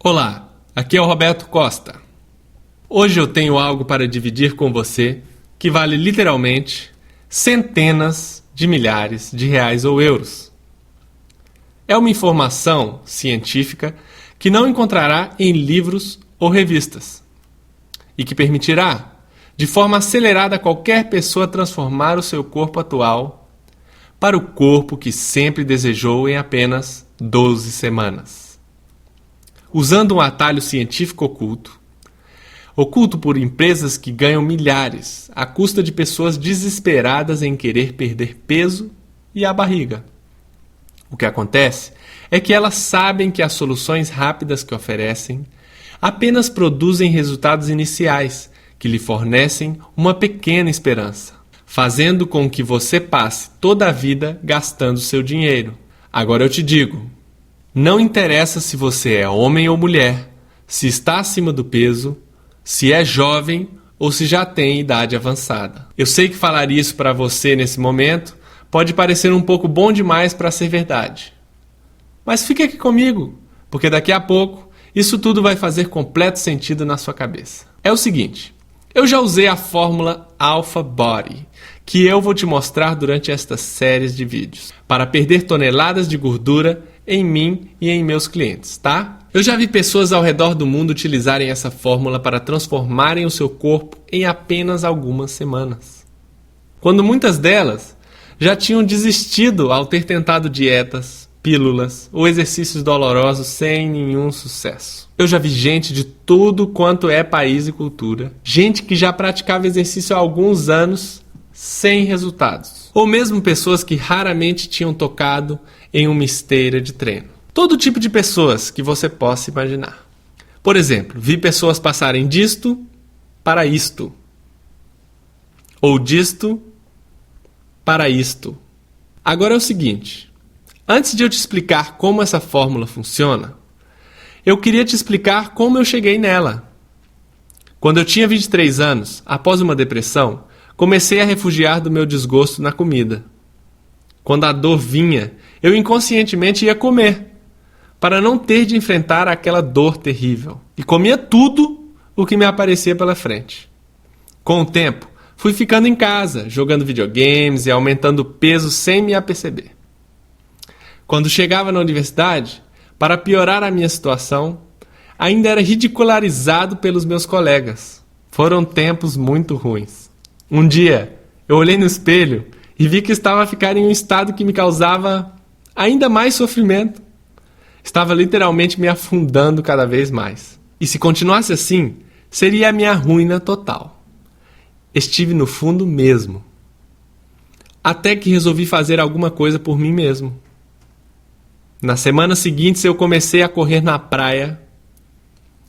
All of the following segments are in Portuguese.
Olá, aqui é o Roberto Costa. Hoje eu tenho algo para dividir com você que vale literalmente centenas de milhares de reais ou euros. É uma informação científica que não encontrará em livros ou revistas e que permitirá, de forma acelerada, a qualquer pessoa transformar o seu corpo atual para o corpo que sempre desejou em apenas 12 semanas. Usando um atalho científico oculto por empresas que ganham milhares à custa de pessoas desesperadas em querer perder peso e a barriga. O que acontece é que elas sabem que as soluções rápidas que oferecem apenas produzem resultados iniciais que lhe fornecem uma pequena esperança, fazendo com que você passe toda a vida gastando seu dinheiro. Agora eu te digo, não interessa se você é homem ou mulher, se está acima do peso, se é jovem ou se já tem idade avançada. Eu sei que falar isso para você nesse momento pode parecer um pouco bom demais para ser verdade. Mas fique aqui comigo, porque daqui a pouco isso tudo vai fazer completo sentido na sua cabeça. É o seguinte, eu já usei a fórmula Alpha Body, que eu vou te mostrar durante estas séries de vídeos, para perder toneladas de gordura em mim e em meus clientes, tá? Eu já vi pessoas ao redor do mundo utilizarem essa fórmula para transformarem o seu corpo em apenas algumas semanas, quando muitas delas já tinham desistido ao ter tentado dietas, pílulas ou exercícios dolorosos sem nenhum sucesso. Eu já vi gente de tudo quanto é país e cultura, gente que já praticava exercício há alguns anos sem resultados, ou mesmo pessoas que raramente tinham tocado em uma esteira de treino. Todo tipo de pessoas que você possa imaginar. Por exemplo, vi pessoas passarem disto para isto, ou disto para isto. Agora é o seguinte, antes de eu te explicar como essa fórmula funciona, eu queria te explicar como eu cheguei nela. Quando eu tinha 23 anos, após uma depressão, comecei a refugiar do meu desgosto na comida. Quando a dor vinha, eu inconscientemente ia comer, para não ter de enfrentar aquela dor terrível. E comia tudo o que me aparecia pela frente. Com o tempo, fui ficando em casa, jogando videogames e aumentando o peso sem me aperceber. Quando chegava na universidade, para piorar a minha situação, ainda era ridicularizado pelos meus colegas. Foram tempos muito ruins. Um dia, eu olhei no espelho e vi que estava a ficar em um estado que me causava ainda mais sofrimento. Estava literalmente me afundando cada vez mais. E se continuasse assim, seria a minha ruína total. Estive no fundo mesmo. Até que resolvi fazer alguma coisa por mim mesmo. Nas semanas seguintes eu comecei a correr na praia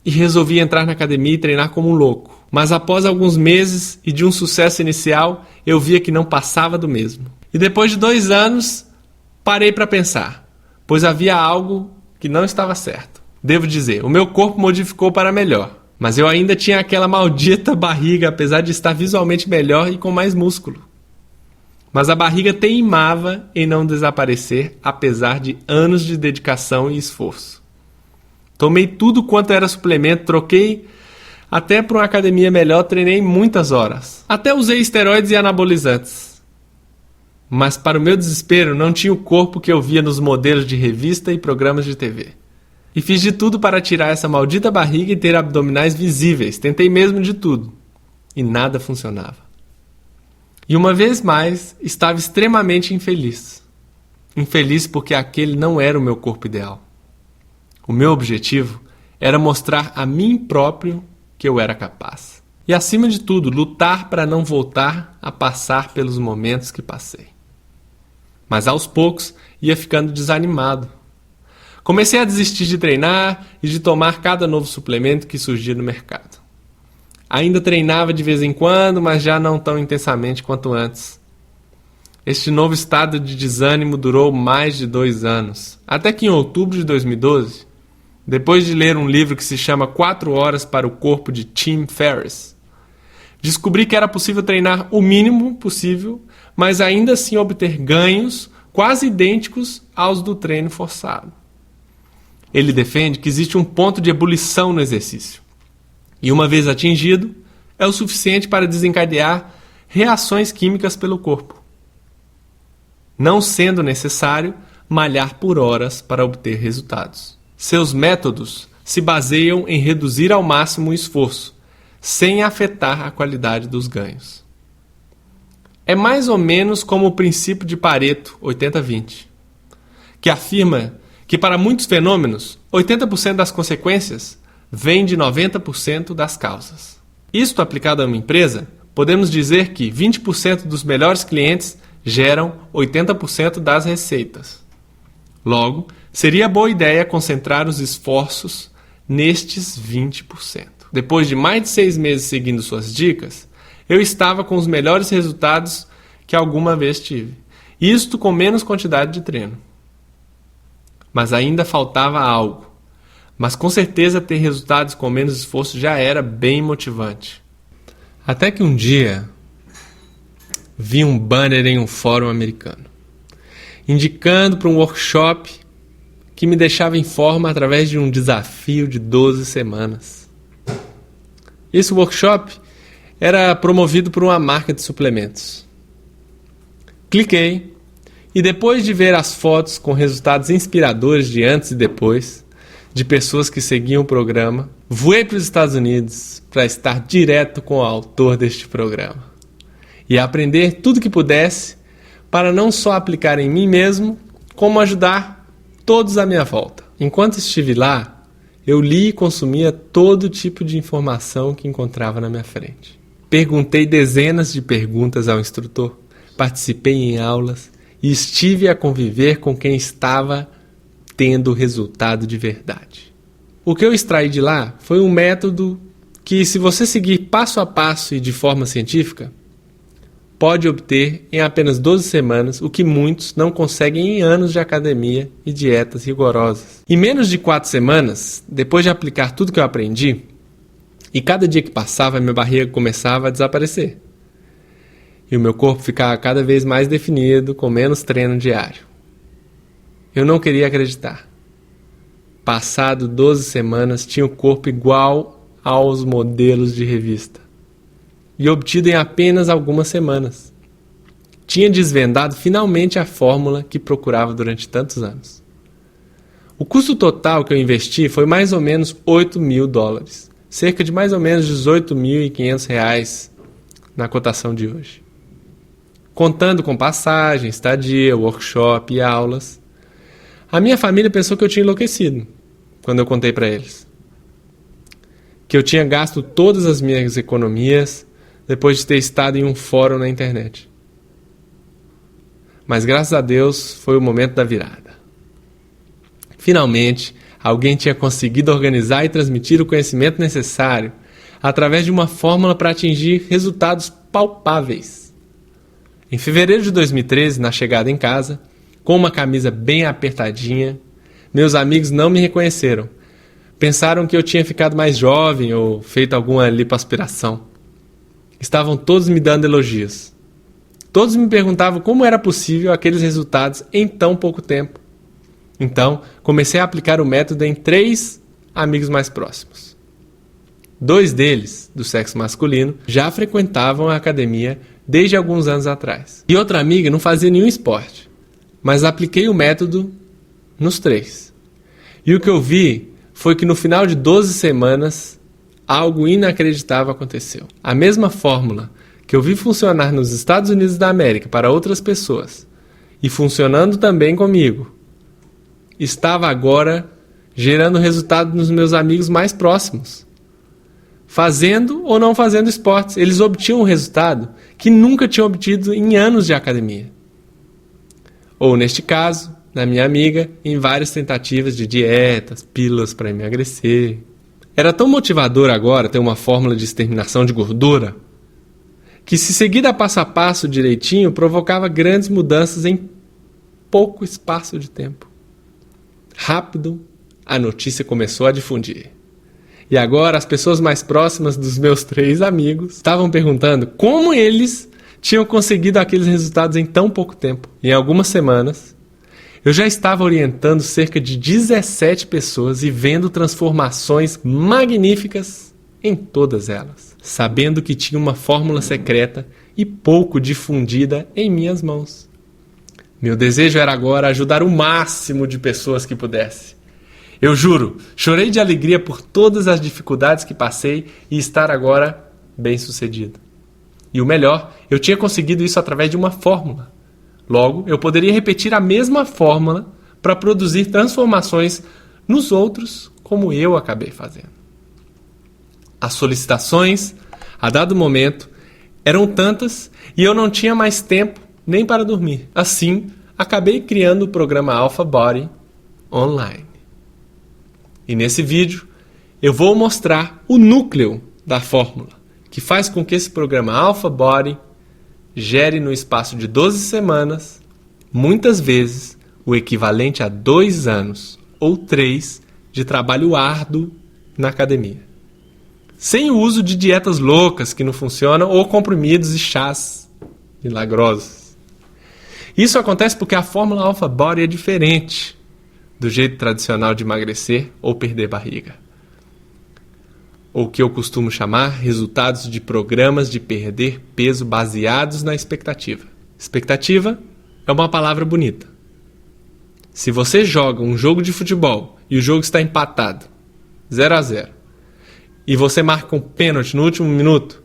e resolvi entrar na academia e treinar como um louco. Mas após alguns meses e de um sucesso inicial, eu via que não passava do mesmo. E depois de 2 anos, parei para pensar, pois havia algo que não estava certo. Devo dizer, o meu corpo modificou para melhor, mas eu ainda tinha aquela maldita barriga, apesar de estar visualmente melhor e com mais músculo. Mas a barriga teimava em não desaparecer, apesar de anos de dedicação e esforço. Tomei tudo quanto era suplemento, troquei até para uma academia melhor, treinei muitas horas. Até usei esteroides e anabolizantes. Mas para o meu desespero, não tinha o corpo que eu via nos modelos de revista e programas de TV. E fiz de tudo para tirar essa maldita barriga e ter abdominais visíveis. Tentei mesmo de tudo. E nada funcionava. E uma vez mais, estava extremamente infeliz. Infeliz porque aquele não era o meu corpo ideal. O meu objetivo era mostrar a mim próprio que eu era capaz. E acima de tudo, lutar para não voltar a passar pelos momentos que passei. Mas aos poucos ia ficando desanimado. Comecei a desistir de treinar e de tomar cada novo suplemento que surgia no mercado. Ainda treinava de vez em quando, mas já não tão intensamente quanto antes. Este novo estado de desânimo durou mais de 2 anos, até que em outubro de 2012, depois de ler um livro que se chama 4 Horas para o Corpo de Tim Ferriss, descobri que era possível treinar o mínimo possível, mas ainda assim obter ganhos quase idênticos aos do treino forçado. Ele defende que existe um ponto de ebulição no exercício. E uma vez atingido, é o suficiente para desencadear reações químicas pelo corpo, não sendo necessário malhar por horas para obter resultados. Seus métodos se baseiam em reduzir ao máximo o esforço, sem afetar a qualidade dos ganhos. É mais ou menos como o princípio de Pareto 80-20, que afirma que para muitos fenômenos, 80% das consequências vêm de 90% das causas. Isto aplicado a uma empresa, podemos dizer que 20% dos melhores clientes geram 80% das receitas. Logo, seria boa ideia concentrar os esforços nestes 20%. Depois de mais de 6 meses seguindo suas dicas, eu estava com os melhores resultados que alguma vez tive. Isto com menos quantidade de treino. Mas ainda faltava algo. Mas com certeza ter resultados com menos esforço já era bem motivante. Até que um dia vi um banner em um fórum americano, indicando para um workshop que me deixava em forma através de um desafio de 12 semanas. Esse workshop era promovido por uma marca de suplementos. Cliquei e depois de ver as fotos com resultados inspiradores de antes e depois, de pessoas que seguiam o programa, voei para os Estados Unidos para estar direto com o autor deste programa e aprender tudo que pudesse para não só aplicar em mim mesmo, como ajudar todos à minha volta. Enquanto estive lá, eu li e consumia todo tipo de informação que encontrava na minha frente. Perguntei dezenas de perguntas ao instrutor, participei em aulas e estive a conviver com quem estava tendo resultado de verdade. O que eu extraí de lá foi um método que, se você seguir passo a passo e de forma científica, pode obter em apenas 12 semanas o que muitos não conseguem em anos de academia e dietas rigorosas. Em menos de 4 semanas, depois de aplicar tudo que eu aprendi, e cada dia que passava, minha barriga começava a desaparecer. E o meu corpo ficava cada vez mais definido, com menos treino diário. Eu não queria acreditar. Passado 12 semanas, tinha o corpo igual aos modelos de revista. E obtido em apenas algumas semanas. Tinha desvendado finalmente a fórmula que procurava durante tantos anos. O custo total que eu investi foi mais ou menos $8.000, cerca de mais ou menos R$18.500 na cotação de hoje. Contando com passagem, estadia, workshop e aulas. A minha família pensou que eu tinha enlouquecido quando eu contei para eles. Que eu tinha gasto todas as minhas economias depois de ter estado em um fórum na internet. Mas graças a Deus foi o momento da virada. Finalmente, alguém tinha conseguido organizar e transmitir o conhecimento necessário através de uma fórmula para atingir resultados palpáveis. Em fevereiro de 2013, na chegada em casa, com uma camisa bem apertadinha, meus amigos não me reconheceram. Pensaram que eu tinha ficado mais jovem ou feito alguma lipoaspiração. Estavam todos me dando elogios. Todos me perguntavam como era possível aqueles resultados em tão pouco tempo. Então, comecei a aplicar o método em 3 amigos mais próximos. 2 deles, do sexo masculino, já frequentavam a academia desde alguns anos atrás. E outra amiga não fazia nenhum esporte, mas apliquei o método nos 3. E o que eu vi foi que no final de 12 semanas, algo inacreditável aconteceu. A mesma fórmula que eu vi funcionar nos Estados Unidos da América para outras pessoas, e funcionando também comigo, estava agora gerando resultado nos meus amigos mais próximos. Fazendo ou não fazendo esportes, eles obtinham um resultado que nunca tinham obtido em anos de academia. Ou, neste caso, na minha amiga, em várias tentativas de dietas, pílulas para emagrecer. Era tão motivador agora ter uma fórmula de exterminação de gordura que, se seguida passo a passo direitinho, provocava grandes mudanças em pouco espaço de tempo. Rápido, a notícia começou a difundir. E agora as pessoas mais próximas dos meus 3 amigos estavam perguntando como eles tinham conseguido aqueles resultados em tão pouco tempo. Em algumas semanas, eu já estava orientando cerca de 17 pessoas e vendo transformações magníficas em todas elas, sabendo que tinha uma fórmula secreta e pouco difundida em minhas mãos. Meu desejo era agora ajudar o máximo de pessoas que pudesse. Eu juro, chorei de alegria por todas as dificuldades que passei e estar agora bem-sucedido. E o melhor, eu tinha conseguido isso através de uma fórmula. Logo, eu poderia repetir a mesma fórmula para produzir transformações nos outros, como eu acabei fazendo. As solicitações, a dado momento, eram tantas e eu não tinha mais tempo nem para dormir. Assim, acabei criando o programa Alpha Body online. E nesse vídeo, eu vou mostrar o núcleo da fórmula, que faz com que esse programa Alpha Body gere no espaço de 12 semanas, muitas vezes, o equivalente a 2 anos ou 3 de trabalho árduo na academia. Sem o uso de dietas loucas que não funcionam ou comprimidos e chás milagrosos. Isso acontece porque a fórmula Alpha Body é diferente do jeito tradicional de emagrecer ou perder barriga. Ou que eu costumo chamar resultados de programas de perder peso baseados na expectativa. Expectativa é uma palavra bonita. Se você joga um jogo de futebol e o jogo está empatado, 0-0, e você marca um pênalti no último minuto,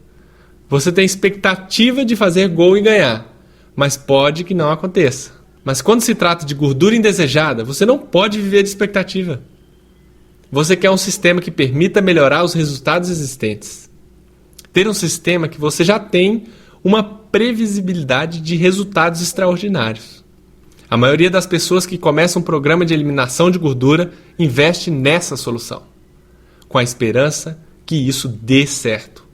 você tem expectativa de fazer gol e ganhar, mas pode que não aconteça. Mas quando se trata de gordura indesejada, você não pode viver de expectativa. Você quer um sistema que permita melhorar os resultados existentes. Ter um sistema que você já tem uma previsibilidade de resultados extraordinários. A maioria das pessoas que começam um programa de eliminação de gordura investe nessa solução, com a esperança que isso dê certo.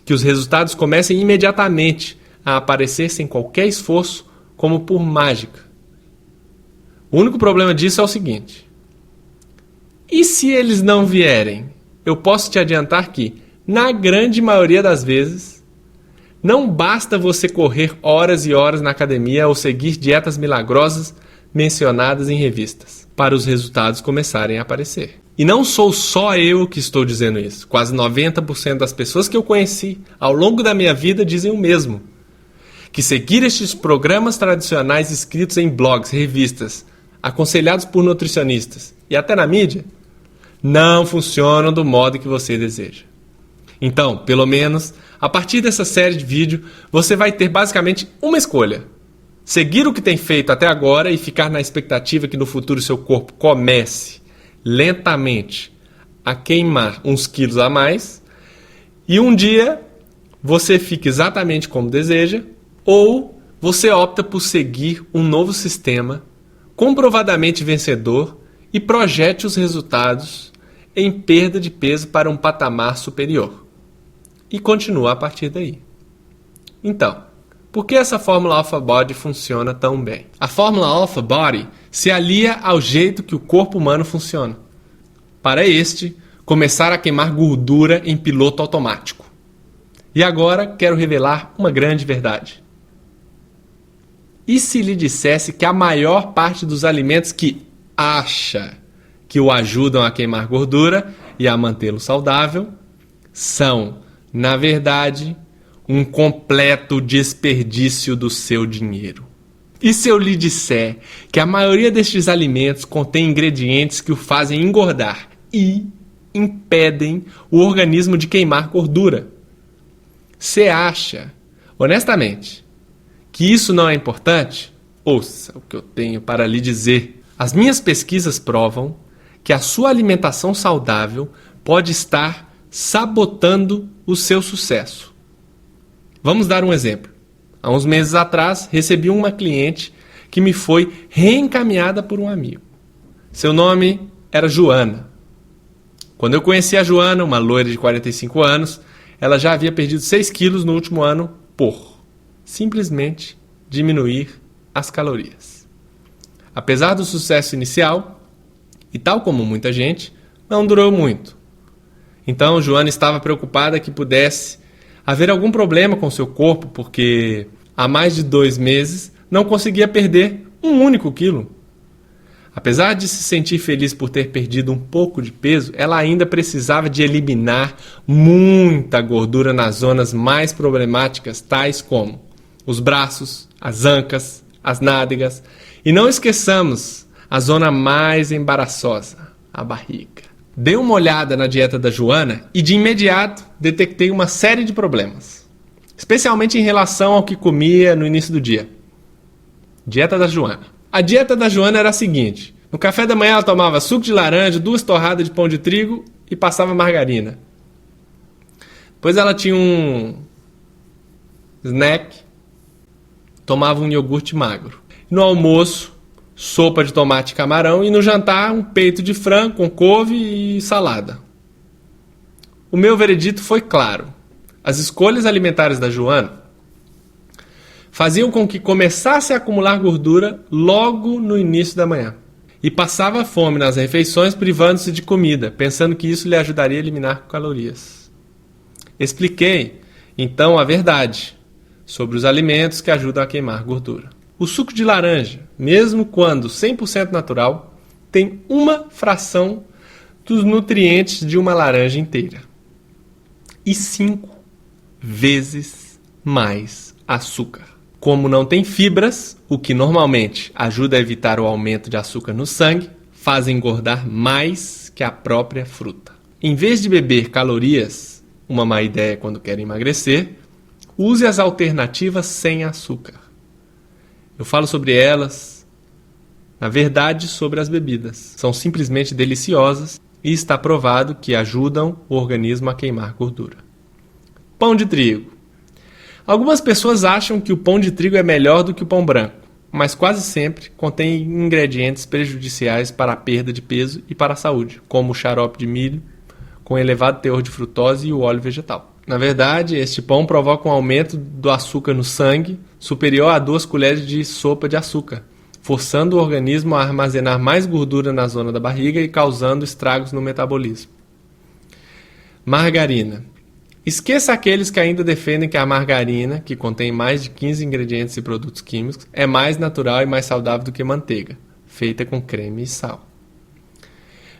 Que os resultados comecem imediatamente a aparecer sem qualquer esforço, como por mágica. O único problema disso é o seguinte: e se eles não vierem? Eu posso te adiantar que, na grande maioria das vezes, não basta você correr horas e horas na academia ou seguir dietas milagrosas mencionadas em revistas, para os resultados começarem a aparecer. E não sou só eu que estou dizendo isso. Quase 90% das pessoas que eu conheci ao longo da minha vida dizem o mesmo. Que seguir estes programas tradicionais escritos em blogs, revistas, aconselhados por nutricionistas e até na mídia, não funcionam do modo que você deseja. Então, pelo menos, a partir dessa série de vídeos, você vai ter basicamente uma escolha: seguir o que tem feito até agora e ficar na expectativa que no futuro seu corpo comece lentamente a queimar uns quilos a mais e um dia você fica exatamente como deseja, ou você opta por seguir um novo sistema comprovadamente vencedor e projete os resultados em perda de peso para um patamar superior. E continua a partir daí. Então, por que essa fórmula Alpha Body funciona tão bem? A fórmula Alpha Body se alia ao jeito que o corpo humano funciona. Para este, começar a queimar gordura em piloto automático. E agora quero revelar uma grande verdade. E se lhe dissesse que a maior parte dos alimentos que acha que o ajudam a queimar gordura e a mantê-lo saudável são, na verdade, um completo desperdício do seu dinheiro? E se eu lhe disser que a maioria destes alimentos contém ingredientes que o fazem engordar e impedem o organismo de queimar gordura? Você acha, honestamente, que isso não é importante? Ouça o que eu tenho para lhe dizer. As minhas pesquisas provam que a sua alimentação saudável pode estar sabotando o seu sucesso. Vamos dar um exemplo. Há uns meses atrás, recebi uma cliente que me foi reencaminhada por um amigo. Seu nome era Joana. Quando eu conheci a Joana, uma loira de 45 anos, ela já havia perdido 6 quilos no último ano por simplesmente diminuir as calorias. Apesar do sucesso inicial, e tal como muita gente, não durou muito. Então, Joana estava preocupada que pudesse haver algum problema com seu corpo, porque há mais de 2 meses não conseguia perder um único quilo. Apesar de se sentir feliz por ter perdido um pouco de peso, ela ainda precisava de eliminar muita gordura nas zonas mais problemáticas, tais como os braços, as ancas, as nádegas. E não esqueçamos a zona mais embaraçosa, a barriga. Dei uma olhada na dieta da Joana e de imediato detectei uma série de problemas, especialmente em relação ao que comia no início do dia. Dieta da Joana. A dieta da Joana era a seguinte: no café da manhã ela tomava suco de laranja, 2 torradas de pão de trigo e passava margarina. Depois ela tinha um snack, tomava um iogurte magro. No almoço, sopa de tomate e camarão, e no jantar, um peito de frango com couve e salada. O meu veredito foi claro. As escolhas alimentares da Joana faziam com que começasse a acumular gordura logo no início da manhã. E passava fome nas refeições, privando-se de comida, pensando que isso lhe ajudaria a eliminar calorias. Expliquei, então, a verdade sobre os alimentos que ajudam a queimar gordura. O suco de laranja, mesmo quando 100% natural, tem uma fração dos nutrientes de uma laranja inteira. E 5 vezes mais açúcar. Como não tem fibras, o que normalmente ajuda a evitar o aumento de açúcar no sangue, faz engordar mais que a própria fruta. Em vez de beber calorias, uma má ideia quando quer emagrecer, use as alternativas sem açúcar. Eu falo sobre elas, na verdade, sobre as bebidas. São simplesmente deliciosas e está provado que ajudam o organismo a queimar gordura. Pão de trigo. Algumas pessoas acham que o pão de trigo é melhor do que o pão branco, mas quase sempre contém ingredientes prejudiciais para a perda de peso e para a saúde, como o xarope de milho, com elevado teor de frutose e o óleo vegetal. Na verdade, este pão provoca um aumento do açúcar no sangue superior a 2 colheres de sopa de açúcar, forçando o organismo a armazenar mais gordura na zona da barriga e causando estragos no metabolismo. Margarina. Esqueça aqueles que ainda defendem que a margarina, que contém mais de 15 ingredientes e produtos químicos, é mais natural e mais saudável do que manteiga, feita com creme e sal.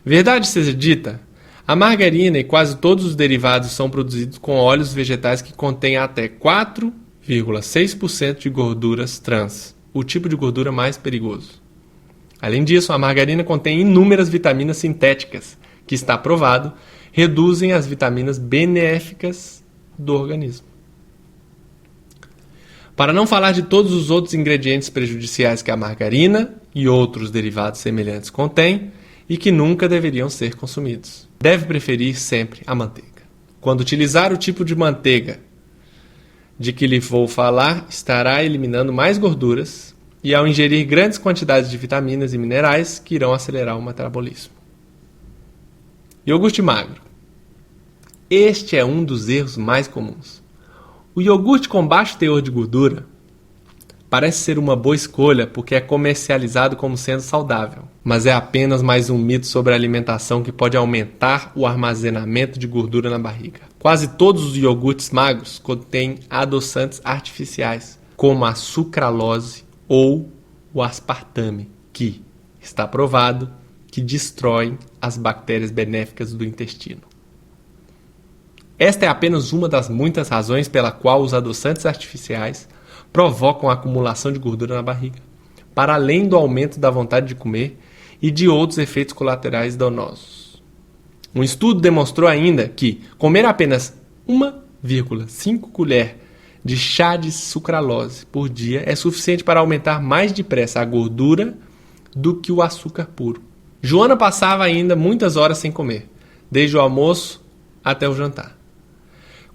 Verdade seja dita, a margarina e quase todos os derivados são produzidos com óleos vegetais que contêm até 4,6% de gorduras trans, o tipo de gordura mais perigoso. Além disso, a margarina contém inúmeras vitaminas sintéticas, que está provado, reduzem as vitaminas benéficas do organismo. Para não falar de todos os outros ingredientes prejudiciais que a margarina e outros derivados semelhantes contêm e que nunca deveriam ser consumidos. Deve preferir sempre a manteiga. Quando utilizar o tipo de manteiga de que lhe vou falar, estará eliminando mais gorduras e ao ingerir grandes quantidades de vitaminas e minerais que irão acelerar o metabolismo. Iogurte magro. Este é um dos erros mais comuns. O iogurte com baixo teor de gordura parece ser uma boa escolha porque é comercializado como sendo saudável, mas é apenas mais um mito sobre a alimentação que pode aumentar o armazenamento de gordura na barriga. Quase todos os iogurtes magros contêm adoçantes artificiais, como a sucralose ou o aspartame, que está provado que destroem as bactérias benéficas do intestino. Esta é apenas uma das muitas razões pela qual os adoçantes artificiais provocam a acumulação de gordura na barriga, para além do aumento da vontade de comer e de outros efeitos colaterais danosos. Um estudo demonstrou ainda que comer apenas 1,5 colher de chá de sucralose por dia é suficiente para aumentar mais depressa a gordura do que o açúcar puro. Joana passava ainda muitas horas sem comer, desde o almoço até o jantar.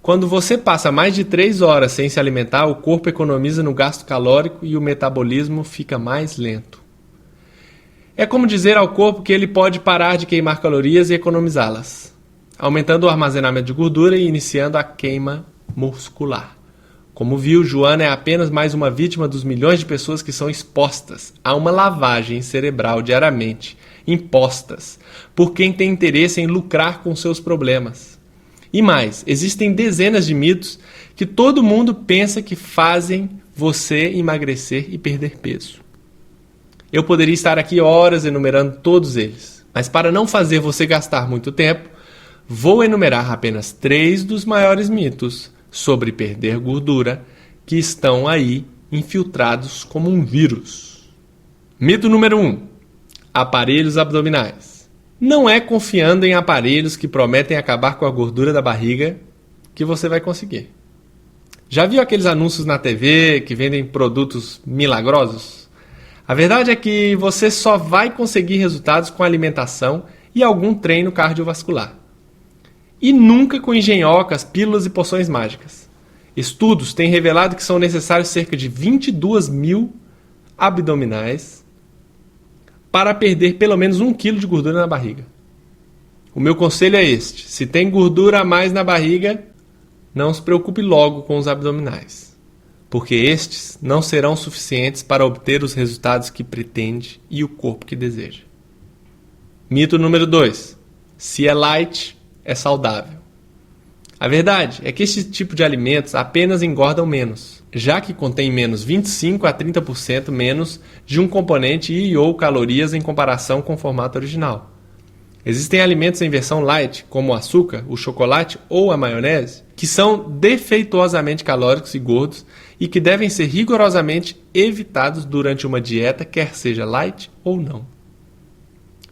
Quando você passa mais de 3 horas sem se alimentar, o corpo economiza no gasto calórico e o metabolismo fica mais lento. É como dizer ao corpo que ele pode parar de queimar calorias e economizá-las, aumentando o armazenamento de gordura e iniciando a queima muscular. Como viu, Joana é apenas mais uma vítima dos milhões de pessoas que são expostas a uma lavagem cerebral diariamente, impostas por quem tem interesse em lucrar com seus problemas. E mais, existem dezenas de mitos que todo mundo pensa que fazem você emagrecer e perder peso. Eu poderia estar aqui horas enumerando todos eles, mas para não fazer você gastar muito tempo, vou enumerar apenas 3 dos maiores mitos sobre perder gordura que estão aí infiltrados como um vírus. Mito número 1. Aparelhos abdominais. Não é confiando em aparelhos que prometem acabar com a gordura da barriga que você vai conseguir. Já viu aqueles anúncios na TV que vendem produtos milagrosos? A verdade é que você só vai conseguir resultados com alimentação e algum treino cardiovascular. E nunca com engenhocas, pílulas e poções mágicas. Estudos têm revelado que são necessários cerca de 22 mil abdominais para perder pelo menos 1 quilo de gordura na barriga. O meu conselho é este: se tem gordura a mais na barriga, não se preocupe logo com os abdominais, porque estes não serão suficientes para obter os resultados que pretende e o corpo que deseja. Mito número 2. Se é light, é saudável. A verdade é que este tipo de alimentos apenas engordam menos, já que contém menos 25 a 30% menos de um componente e/ou calorias em comparação com o formato original. Existem alimentos em versão light, como o açúcar, o chocolate ou a maionese, que são defeituosamente calóricos e gordos e que devem ser rigorosamente evitados durante uma dieta, quer seja light ou não.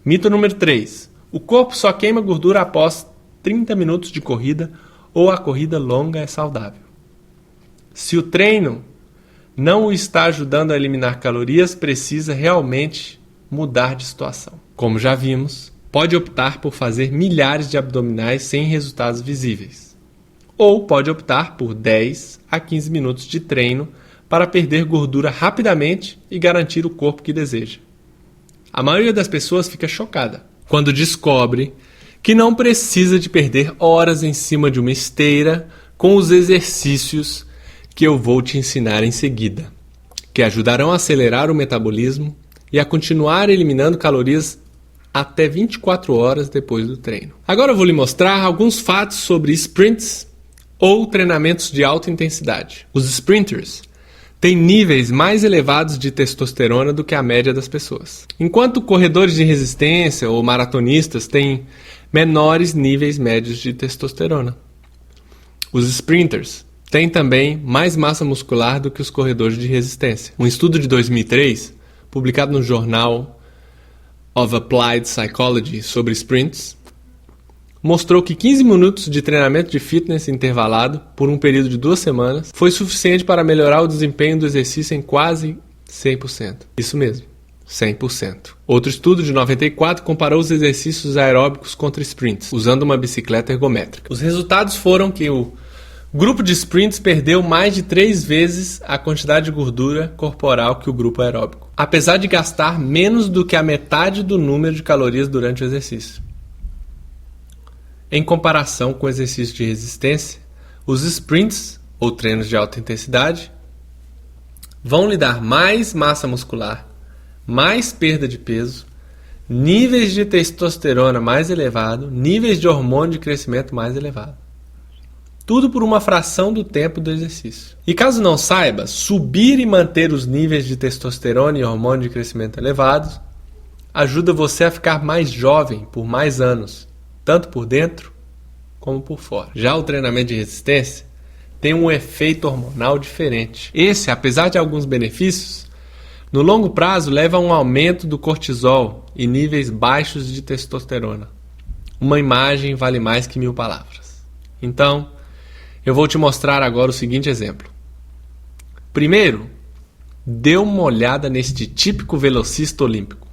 Mito número 3. O corpo só queima gordura após 30 minutos de corrida ou a corrida longa é saudável. Se o treino não o está ajudando a eliminar calorias, precisa realmente mudar de situação. Como já vimos, pode optar por fazer milhares de abdominais sem resultados visíveis. Ou pode optar por 10 a 15 minutos de treino para perder gordura rapidamente e garantir o corpo que deseja. A maioria das pessoas fica chocada quando descobre que não precisa de perder horas em cima de uma esteira com os exercícios que eu vou te ensinar em seguida, que ajudarão a acelerar o metabolismo e a continuar eliminando calorias até 24 horas depois do treino. Agora eu vou lhe mostrar alguns fatos sobre sprints ou treinamentos de alta intensidade. Os sprinters têm níveis mais elevados de testosterona do que a média das pessoas, enquanto corredores de resistência ou maratonistas têm menores níveis médios de testosterona. Os sprinters têm também mais massa muscular do que os corredores de resistência. Um estudo de 2003, publicado no Journal of Applied Psychology sobre sprints, mostrou que 15 minutos de treinamento de fitness intervalado por um período de 2 semanas foi suficiente para melhorar o desempenho do exercício em quase 100%. Isso mesmo, 100%. Outro estudo de 94 comparou os exercícios aeróbicos contra sprints, usando uma bicicleta ergométrica. Os resultados foram que o grupo de sprints perdeu mais de 3 vezes a quantidade de gordura corporal que o grupo aeróbico, apesar de gastar menos do que a metade do número de calorias durante o exercício. Em comparação com o exercício de resistência, os sprints, ou treinos de alta intensidade, vão lhe dar mais massa muscular, mais perda de peso, níveis de testosterona mais elevado, níveis de hormônio de crescimento mais elevado. Tudo por uma fração do tempo do exercício. E caso não saiba, subir e manter os níveis de testosterona e hormônio de crescimento elevados ajuda você a ficar mais jovem por mais anos, tanto por dentro como por fora. Já o treinamento de resistência tem um efeito hormonal diferente. Esse, apesar de alguns benefícios, no longo prazo leva a um aumento do cortisol e níveis baixos de testosterona. Uma imagem vale mais que 1000 palavras. Então, eu vou te mostrar agora o seguinte exemplo. Primeiro, dê uma olhada neste típico velocista olímpico.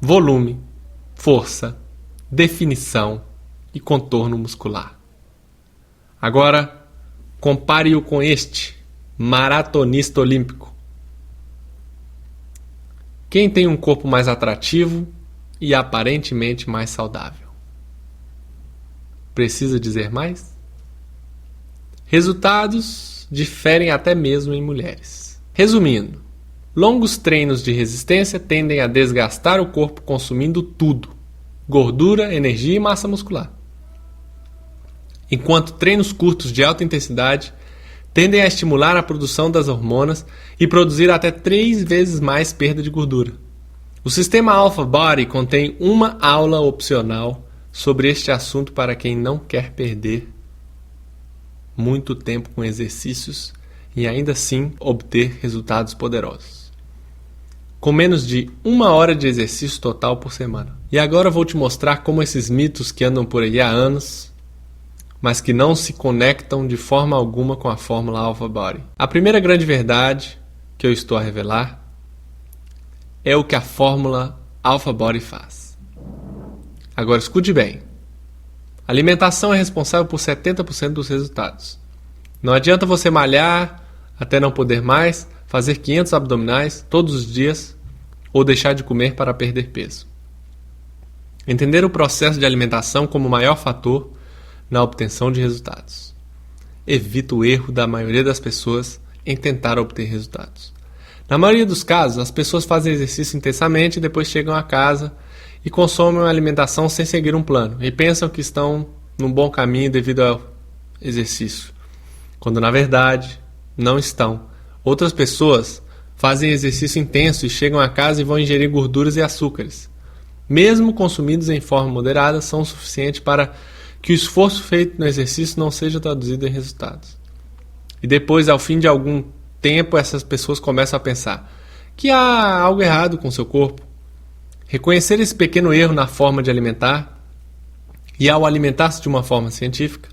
Volume, força, definição e contorno muscular. Agora, compare-o com este maratonista olímpico. Quem tem um corpo mais atrativo e aparentemente mais saudável? Precisa dizer mais? Resultados diferem até mesmo em mulheres. Resumindo, longos treinos de resistência tendem a desgastar o corpo consumindo tudo: gordura, energia e massa muscular. Enquanto treinos curtos de alta intensidade tendem a estimular a produção das hormonas e produzir até 3 vezes mais perda de gordura. O sistema Alpha Body contém uma aula opcional sobre este assunto para quem não quer perder muito tempo com exercícios e ainda assim obter resultados poderosos. Com menos de 1 hora de exercício total por semana. E agora eu vou te mostrar como esses mitos que andam por aí há anos, mas que não se conectam de forma alguma com a fórmula Alpha Body. A primeira grande verdade que eu estou a revelar é o que a fórmula Alpha Body faz. Agora escute bem. A alimentação é responsável por 70% dos resultados. Não adianta você malhar até não poder mais, fazer 500 abdominais todos os dias ou deixar de comer para perder peso. Entender o processo de alimentação como o maior fator na obtenção de resultados. Evita o erro da maioria das pessoas em tentar obter resultados. Na maioria dos casos, as pessoas fazem exercício intensamente e depois chegam a casa e consomem uma alimentação sem seguir um plano e pensam que estão num bom caminho devido ao exercício, quando na verdade não estão. Outras pessoas fazem exercício intenso e chegam a casa e vão ingerir gorduras e açúcares. Mesmo consumidos em forma moderada, são o suficiente para que o esforço feito no exercício não seja traduzido em resultados. E depois, ao fim de algum tempo, essas pessoas começam a pensar que há algo errado com seu corpo. Reconhecer esse pequeno erro na forma de alimentar e ao alimentar-se de uma forma científica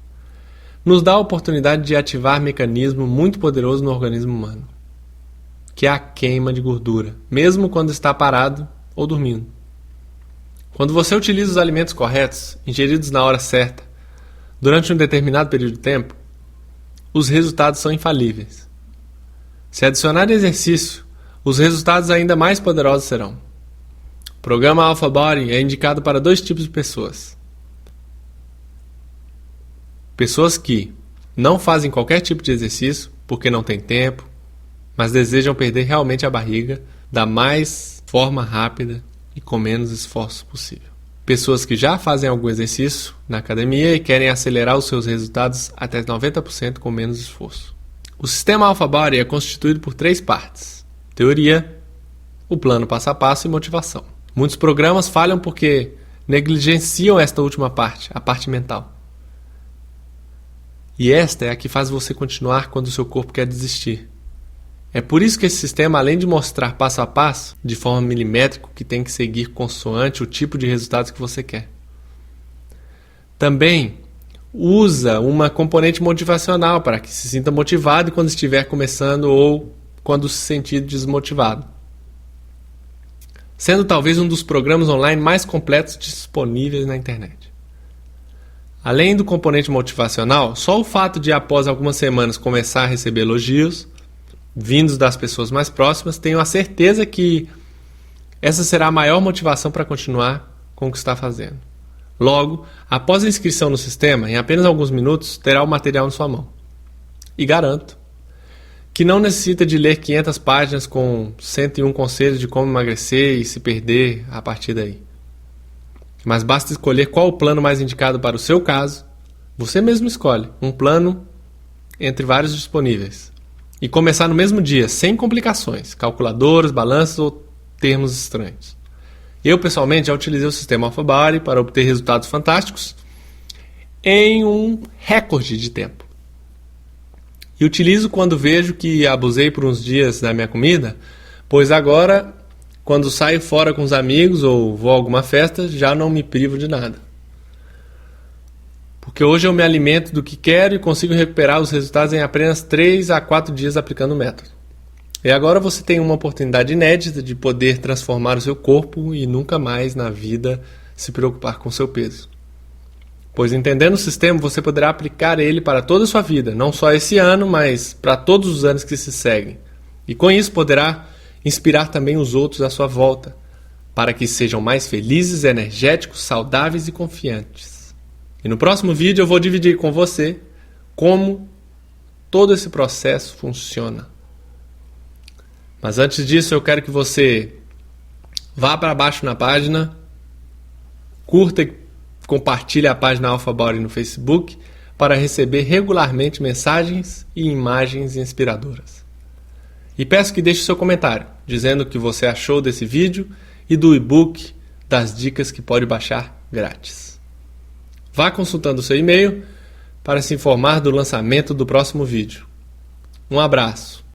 nos dá a oportunidade de ativar um mecanismo muito poderoso no organismo humano, que é a queima de gordura, mesmo quando está parado ou dormindo. Quando você utiliza os alimentos corretos, ingeridos na hora certa, durante um determinado período de tempo, os resultados são infalíveis. Se adicionar exercício, os resultados ainda mais poderosos serão. O programa Alpha Body é indicado para 2 tipos de pessoas. Pessoas que não fazem qualquer tipo de exercício porque não têm tempo, mas desejam perder realmente a barriga da mais forma rápida e com menos esforço possível. Pessoas que já fazem algum exercício na academia e querem acelerar os seus resultados até 90% com menos esforço. O sistema Alpha Body é constituído por 3 partes: teoria, o plano passo a passo e motivação. Muitos programas falham porque negligenciam esta última parte, a parte mental. E esta é a que faz você continuar quando o seu corpo quer desistir. É por isso que esse sistema, além de mostrar passo a passo, de forma milimétrica, que tem que seguir consoante o tipo de resultados que você quer, também usa uma componente motivacional para que se sinta motivado quando estiver começando ou quando se sentir desmotivado, sendo talvez um dos programas online mais completos disponíveis na internet. Além do componente motivacional, só o fato de após algumas semanas começar a receber elogios vindos das pessoas mais próximas, tenho a certeza que essa será a maior motivação para continuar com o que está fazendo. Logo, após a inscrição no sistema, em apenas alguns minutos, terá o material em sua mão. E garanto que não necessita de ler 500 páginas com 101 conselhos de como emagrecer e se perder a partir daí. Mas basta escolher qual o plano mais indicado para o seu caso. Você mesmo escolhe um plano entre vários disponíveis. E começar no mesmo dia, sem complicações, calculadoras, balanços ou termos estranhos. Eu, pessoalmente, já utilizei o sistema Alpha Body para obter resultados fantásticos em um recorde de tempo. E utilizo quando vejo que abusei por uns dias da minha comida, pois agora, quando saio fora com os amigos ou vou a alguma festa, já não me privo de nada. Porque hoje eu me alimento do que quero e consigo recuperar os resultados em apenas 3 a 4 dias aplicando o método. E agora você tem uma oportunidade inédita de poder transformar o seu corpo e nunca mais na vida se preocupar com o seu peso. Pois entendendo o sistema, você poderá aplicar ele para toda a sua vida, não só esse ano, mas para todos os anos que se seguem. E com isso poderá inspirar também os outros à sua volta, para que sejam mais felizes, energéticos, saudáveis e confiantes. E no próximo vídeo eu vou dividir com você como todo esse processo funciona. Mas antes disso eu quero que você vá para baixo na página, curta e compartilhe a página Alpha Body no Facebook, para receber regularmente mensagens e imagens inspiradoras. E peço que deixe seu comentário, dizendo o que você achou desse vídeo e do e-book das dicas que pode baixar grátis. Vá consultando seu e-mail para se informar do lançamento do próximo vídeo. Um abraço!